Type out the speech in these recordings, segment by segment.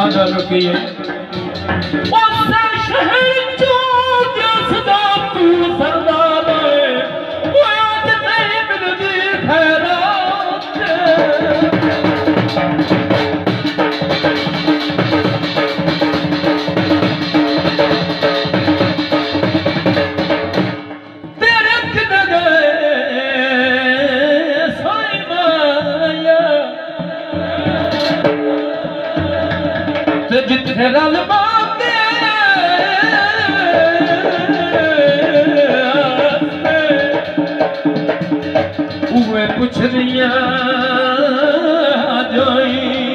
आजा रुकिए शहर चो सदा तू सरदार वो आज नहीं मिलती खैरात तेरे किन गए साई माया ते जिथे रल कुछ दिया जोई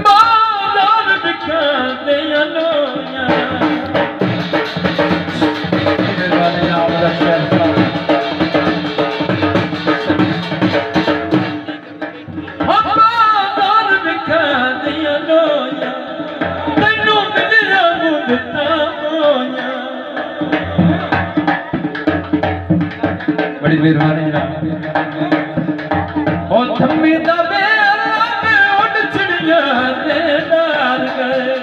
बाजार बिका दिया लोया बड़ी मेहरबानी जनाब और थम्मी दा बेला में उड़ चिड़िया दे डाल गए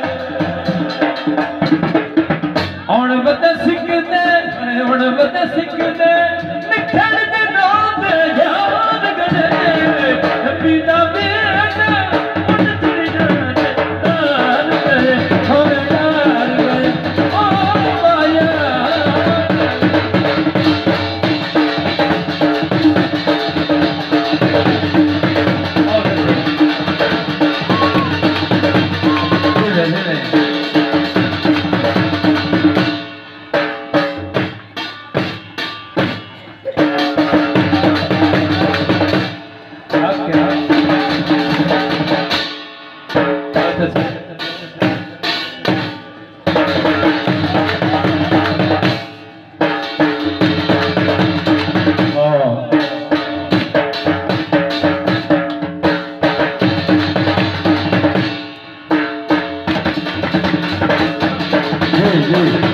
और बता सिकदे निखर दे रात याद गए थम्मी दा बेला उड़ चिड़िया दे डाल गए और डाल गए ओ माया जी